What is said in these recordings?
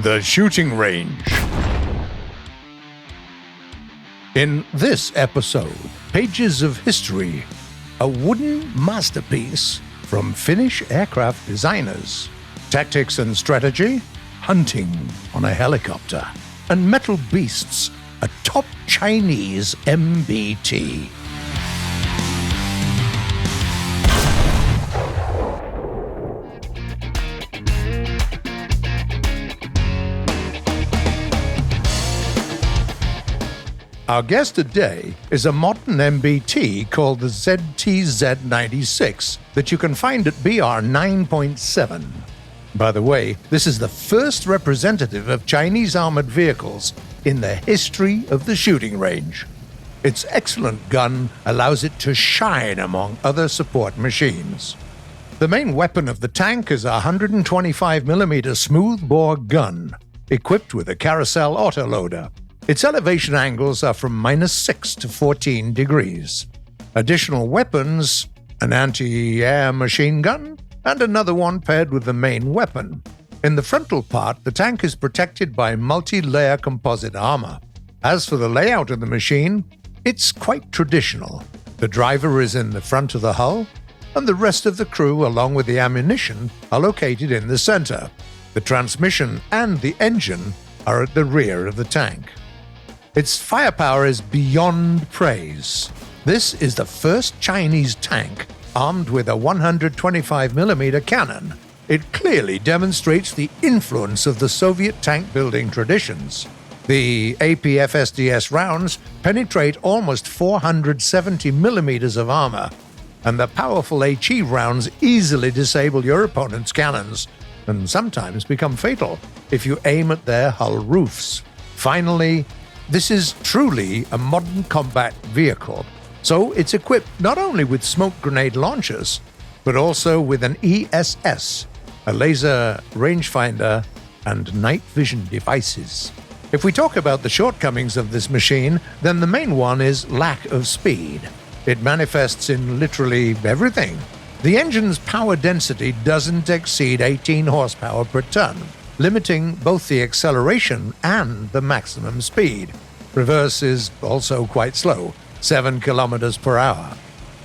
The shooting range. In this episode, Pages of History, a wooden masterpiece from Finnish aircraft designers, tactics and strategy, hunting on a helicopter, and metal beasts, a top Chinese MBT. Our guest today is a modern MBT called the ZTZ-96 that you can find at BR 9.7. By the way, this is the first representative of Chinese armored vehicles in the history of the shooting range. Its excellent gun allows it to shine among other support machines. The main weapon of the tank is a 125mm smoothbore gun, equipped with a carousel autoloader. Its elevation angles are from -6 to 14 degrees. Additional weapons, an anti-air machine gun, and another one paired with the main weapon. In the frontal part, the tank is protected by multi-layer composite armor. As for the layout of the machine, it's quite traditional. The driver is in the front of the hull, and the rest of the crew, along with the ammunition, are located in the center. The transmission and the engine are at the rear of the tank. Its firepower is beyond praise. This is the first Chinese tank armed with a 125mm cannon. It clearly demonstrates the influence of the Soviet tank-building traditions. The APFSDS rounds penetrate almost 470mm of armor, and the powerful HE rounds easily disable your opponent's cannons, and sometimes become fatal if you aim at their hull roofs. Finally, this is truly a modern combat vehicle, so it's equipped not only with smoke grenade launchers, but also with an ESS, a laser rangefinder, and night vision devices. If we talk about the shortcomings of this machine, then the main one is lack of speed. It manifests in literally everything. The engine's power density doesn't exceed 18 horsepower per ton, limiting both the acceleration and the maximum speed. Reverse is also quite slow, 7 kilometers per hour.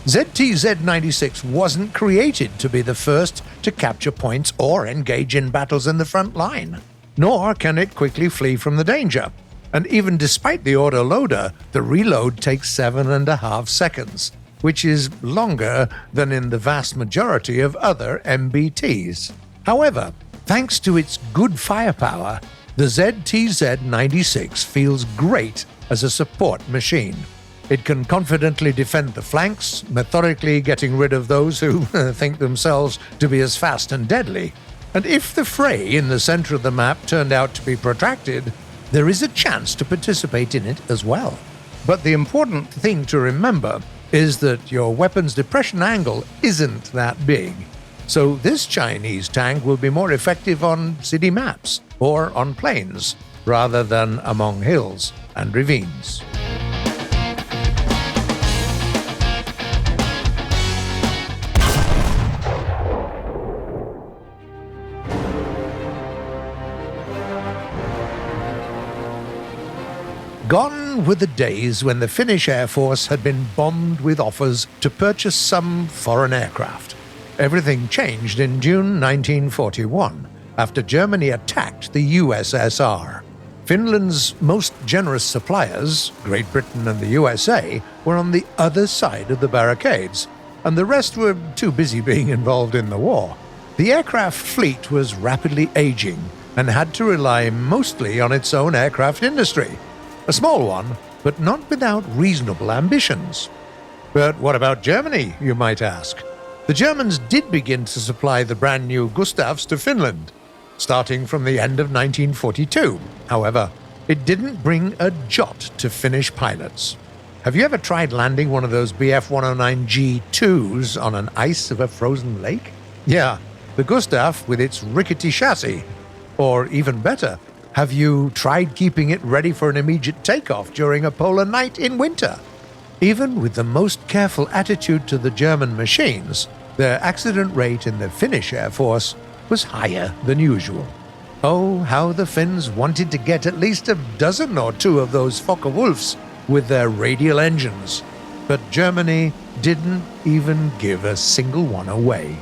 ZTZ-96 wasn't created to be the first to capture points or engage in battles in the front line, nor can it quickly flee from the danger. And even despite the autoloader, the reload takes 7.5 seconds, which is longer than in the vast majority of other MBTs. However, thanks to its good firepower, the ZTZ-96 feels great as a support machine. It can confidently defend the flanks, methodically getting rid of those who think themselves to be as fast and deadly. And if the fray in the center of the map turned out to be protracted, there is a chance to participate in it as well. But the important thing to remember is that your weapon's depression angle isn't that big. So this Chinese tank will be more effective on city maps or on plains, rather than among hills and ravines. Gone were the days when the Finnish Air Force had been bombed with offers to purchase some foreign aircraft. Everything changed in June 1941, after Germany attacked the USSR. Finland's most generous suppliers, Great Britain and the USA, were on the other side of the barricades, and the rest were too busy being involved in the war. The aircraft fleet was rapidly aging and had to rely mostly on its own aircraft industry. A small one, but not without reasonable ambitions. But what about Germany, you might ask? The Germans did begin to supply the brand new Gustavs to Finland, starting from the end of 1942. However, it didn't bring a jot to Finnish pilots. Have you ever tried landing one of those Bf-109G2s on an ice of a frozen lake? Yeah, the Gustav with its rickety chassis. Or even better, have you tried keeping it ready for an immediate takeoff during a polar night in winter? Even with the most careful attitude to the German machines, their accident rate in the Finnish Air Force was higher than usual. Oh, how the Finns wanted to get at least a dozen or two of those Focke-Wulfs with their radial engines, but Germany didn't even give a single one away.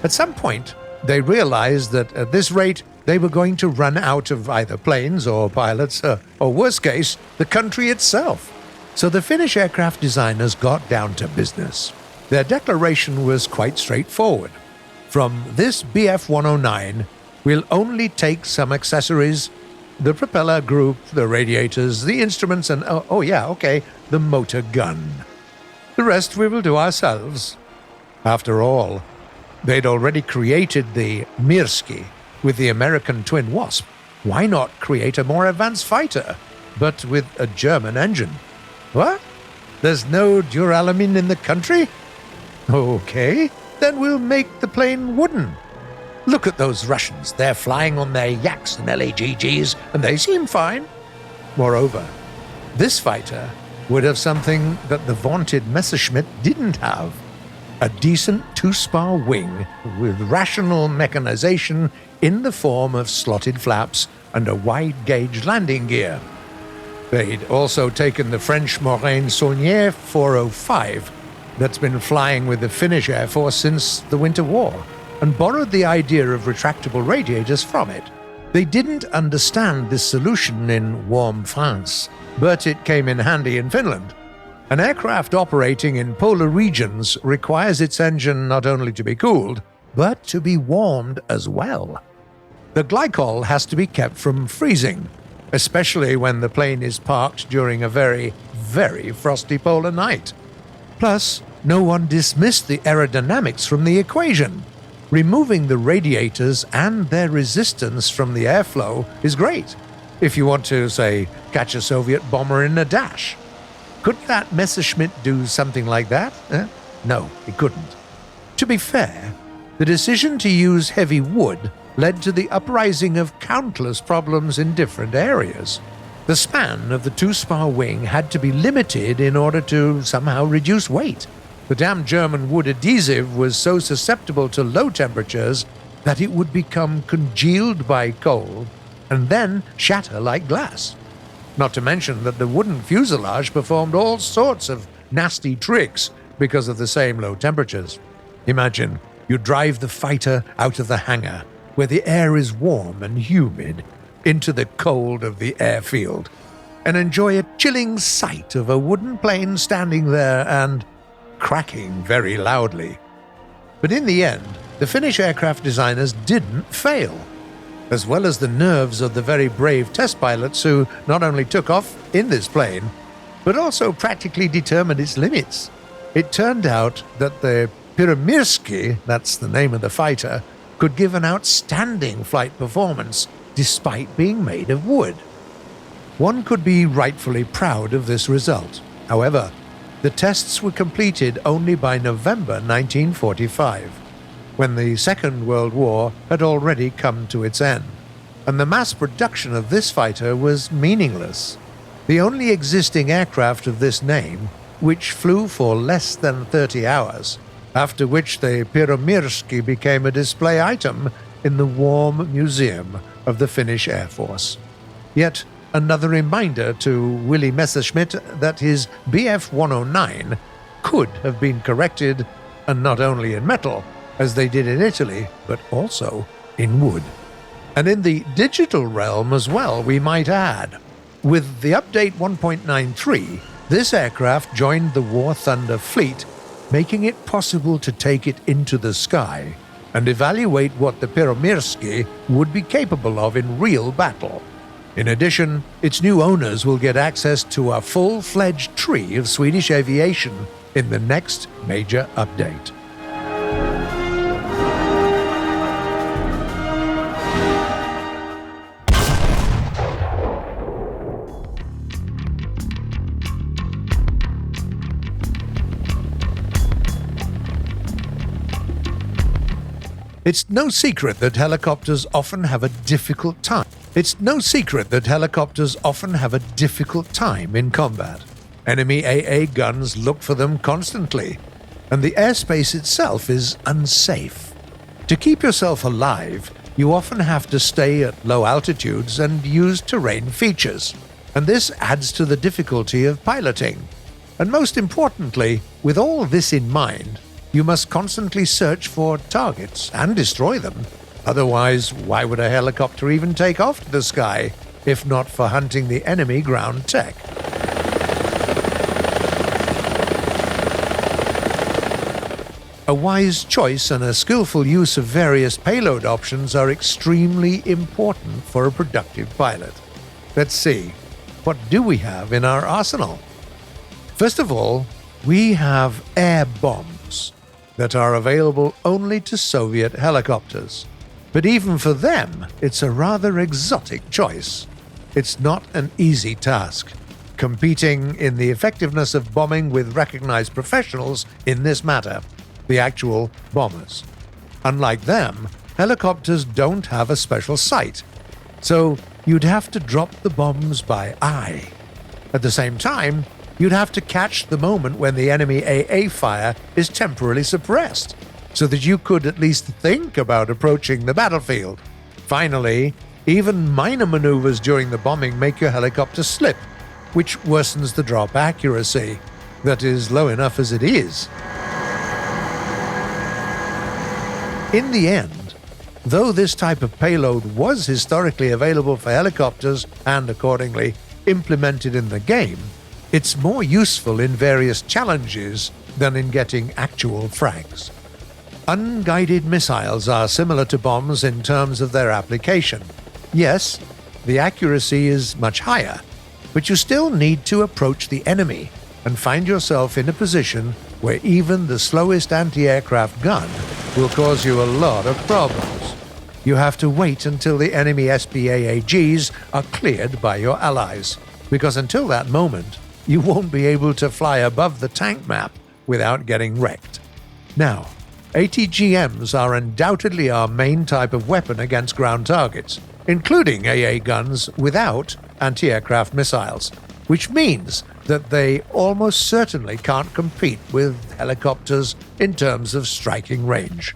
At some point, they realized that at this rate, they were going to run out of either planes or pilots, or worst case, the country itself. So the Finnish aircraft designers got down to business. Their declaration was quite straightforward. From this Bf-109, we'll only take some accessories, the propeller group, the radiators, the instruments, and the motor gun. The rest we will do ourselves. After all, they'd already created the Mirsky with the American Twin Wasp. Why not create a more advanced fighter, but with a German engine? What? There's no duralumin in the country? Okay, then we'll make the plane wooden. Look at those Russians. They're flying on their yaks and LAGGs, and they seem fine. Moreover, this fighter would have something that the vaunted Messerschmitt didn't have: a decent two-spar wing with rational mechanization in the form of slotted flaps and a wide-gauge landing gear. They'd also taken the French Morane Saunier 405 that's been flying with the Finnish Air Force since the Winter War, and borrowed the idea of retractable radiators from it. They didn't understand this solution in warm France, but it came in handy in Finland. An aircraft operating in polar regions requires its engine not only to be cooled, but to be warmed as well. The glycol has to be kept from freezing, especially when the plane is parked during a very, very frosty polar night. Plus, no one dismissed the aerodynamics from the equation. Removing the radiators and their resistance from the airflow is great if you want to, say, catch a Soviet bomber in a dash. Could that Messerschmitt do something like that? No, it couldn't. To be fair, the decision to use heavy wood led to the uprising of countless problems in different areas. The span of the two-spar wing had to be limited in order to somehow reduce weight. The damn German wood adhesive was so susceptible to low temperatures that it would become congealed by cold and then shatter like glass. Not to mention that the wooden fuselage performed all sorts of nasty tricks because of the same low temperatures. Imagine you drive the fighter out of the hangar, where the air is warm and humid, into the cold of the airfield, and enjoy a chilling sight of a wooden plane standing there and cracking very loudly. But in the end, the Finnish aircraft designers didn't fail, as well as the nerves of the very brave test pilots who not only took off in this plane, but also practically determined its limits. It turned out that the Pyromirsky, that's the name of the fighter, could give an outstanding flight performance despite being made of wood. One could be rightfully proud of this result. However, the tests were completed only by November 1945, when the Second World War had already come to its end, and the mass production of this fighter was meaningless. The only existing aircraft of this name, which flew for less than 30 hours, after which the Pyromirsky became a display item in the Warm Museum of the Finnish Air Force. Yet another reminder to Willy Messerschmitt that his Bf-109 could have been corrected, and not only in metal, as they did in Italy, but also in wood. And in the digital realm as well, we might add. With the update 1.93, this aircraft joined the War Thunder fleet, making it possible to take it into the sky and evaluate what the Pyromirsky would be capable of in real battle. In addition, its new owners will get access to a full-fledged tree of Swedish aviation in the next major update. It's no secret that helicopters often have a difficult time. In combat. Enemy AA guns look for them constantly, and the airspace itself is unsafe. To keep yourself alive, you often have to stay at low altitudes and use terrain features, and this adds to the difficulty of piloting. And most importantly, with all this in mind, you must constantly search for targets and destroy them. Otherwise, why would a helicopter even take off to the sky, if not for hunting the enemy ground tech? A wise choice and a skillful use of various payload options are extremely important for a productive pilot. Let's see, what do we have in our arsenal? First of all, we have air bombs that are available only to Soviet helicopters. But even for them, it's a rather exotic choice. It's not an easy task, competing in the effectiveness of bombing with recognized professionals in this matter, the actual bombers. Unlike them, helicopters don't have a special sight, so you'd have to drop the bombs by eye. At the same time, you'd have to catch the moment when the enemy AA fire is temporarily suppressed, so that you could at least think about approaching the battlefield. Finally, even minor maneuvers during the bombing make your helicopter slip, which worsens the drop accuracy that is low enough as it is. In the end, though this type of payload was historically available for helicopters and accordingly implemented in the game, it's more useful in various challenges than in getting actual frags. Unguided missiles are similar to bombs in terms of their application. Yes, the accuracy is much higher, but you still need to approach the enemy and find yourself in a position where even the slowest anti-aircraft gun will cause you a lot of problems. You have to wait until the enemy SPAAGs are cleared by your allies, because until that moment, you won't be able to fly above the tank map without getting wrecked. Now, ATGMs are undoubtedly our main type of weapon against ground targets, including AA guns without anti-aircraft missiles, which means that they almost certainly can't compete with helicopters in terms of striking range.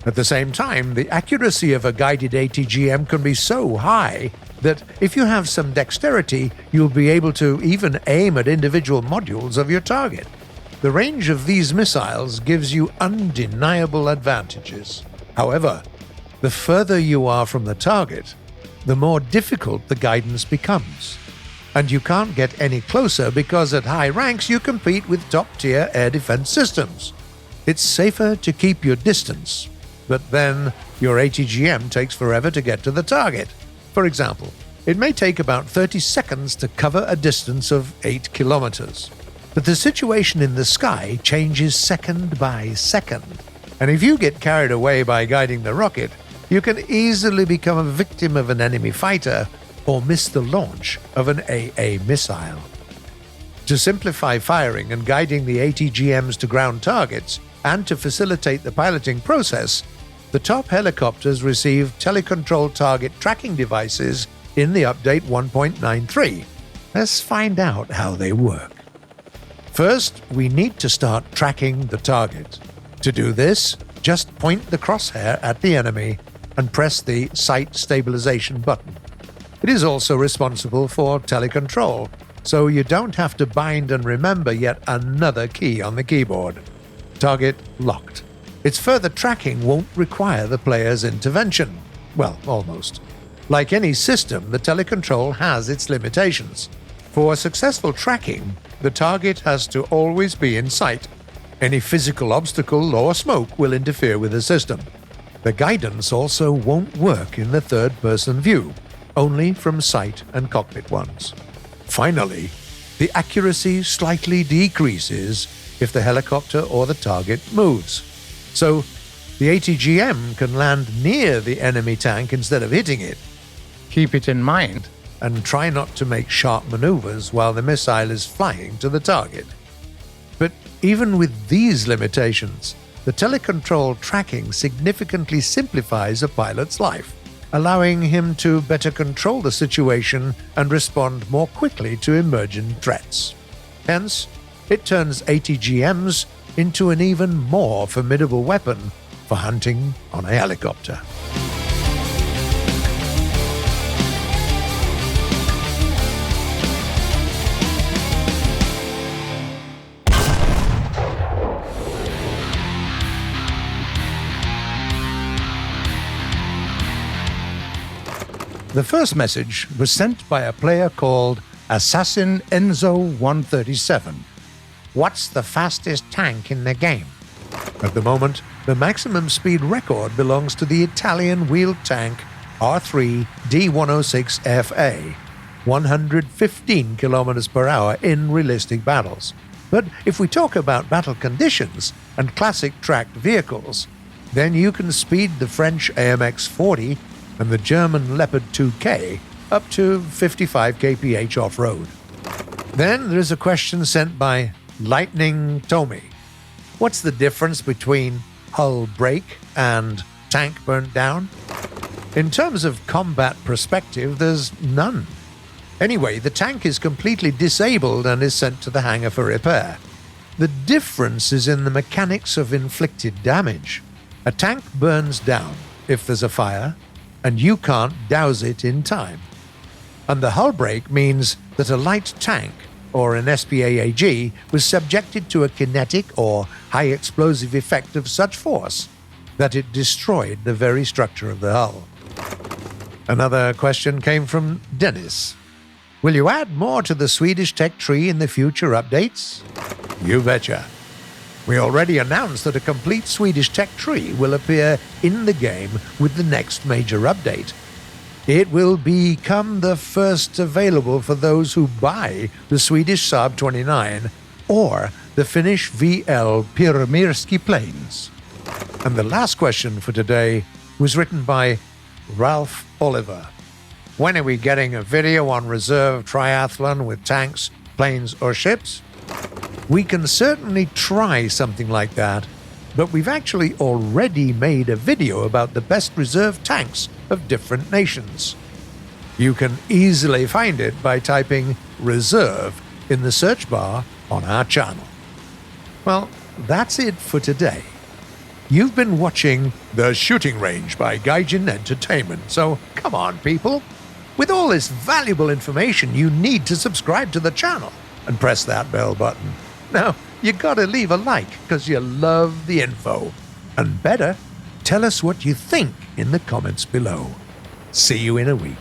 At the same time, the accuracy of a guided ATGM can be so high that if you have some dexterity, you'll be able to even aim at individual modules of your target. The range of these missiles gives you undeniable advantages. However, the further you are from the target, the more difficult the guidance becomes. And you can't get any closer because at high ranks you compete with top-tier air defense systems. It's safer to keep your distance, but then your ATGM takes forever to get to the target. For example, it may take about 30 seconds to cover a distance of 8 kilometers. But the situation in the sky changes second by second, and if you get carried away by guiding the rocket, you can easily become a victim of an enemy fighter or miss the launch of an AA missile. To simplify firing and guiding the ATGMs to ground targets, and to facilitate the piloting process, the top helicopters receive telecontrol target tracking devices in the update 1.93. Let's find out how they work. First, we need to start tracking the target. To do this, just point the crosshair at the enemy and press the sight stabilization button. It is also responsible for telecontrol, so you don't have to bind and remember yet another key on the keyboard. Target locked. Its further tracking won't require the player's intervention. Well, almost. Like any system, the telecontrol has its limitations. For successful tracking, the target has to always be in sight. Any physical obstacle or smoke will interfere with the system. The guidance also won't work in the third-person view, only from sight and cockpit ones. Finally, the accuracy slightly decreases if the helicopter or the target moves. So, the ATGM can land near the enemy tank instead of hitting it. Keep it in mind. And try not to make sharp maneuvers while the missile is flying to the target. But even with these limitations, the telecontrol tracking significantly simplifies a pilot's life, allowing him to better control the situation and respond more quickly to emergent threats. Hence, it turns ATGMs into an even more formidable weapon for hunting on a helicopter. The first message was sent by a player called Assassin Enzo 137. What's the fastest tank in the game? At the moment, the maximum speed record belongs to the Italian wheeled tank R3 D106FA, 115 kilometers per hour in realistic battles. But if we talk about battle conditions and classic tracked vehicles, then you can speed the French AMX 40 and the German Leopard 2K up to 55 kph off-road. Then there's a question sent by Lightning Tommy. What's the difference between hull break and tank burnt down? In terms of combat perspective, there's none. Anyway, the tank is completely disabled and is sent to the hangar for repair. The difference is in the mechanics of inflicted damage. A tank burns down if there's a fire, and you can't douse it in time. And the hull break means that a light tank, or an SPAAG, was subjected to a kinetic or high explosive effect of such force that it destroyed the very structure of the hull. Another question came from Dennis. Will you add more to the Swedish tech tree in the future updates? You betcha. We already announced that a complete Swedish tech tree will appear in the game with the next major update. It will become the first available for those who buy the Swedish Saab 29 or the Finnish VL Pyramirski planes. And the last question for today was written by Ralph Oliver. When are we getting a video on reserve triathlon with tanks, planes, or ships? We can certainly try something like that, but we've actually already made a video about the best reserve tanks of different nations. You can easily find it by typing reserve in the search bar on our channel. Well, that's it for today. You've been watching The Shooting Range by Gaijin Entertainment, so come on, people. With all this valuable information, you need to subscribe to the channel and press that bell button. Now, you gotta leave a like because you love the info. And better, tell us what you think in the comments below. See you in a week.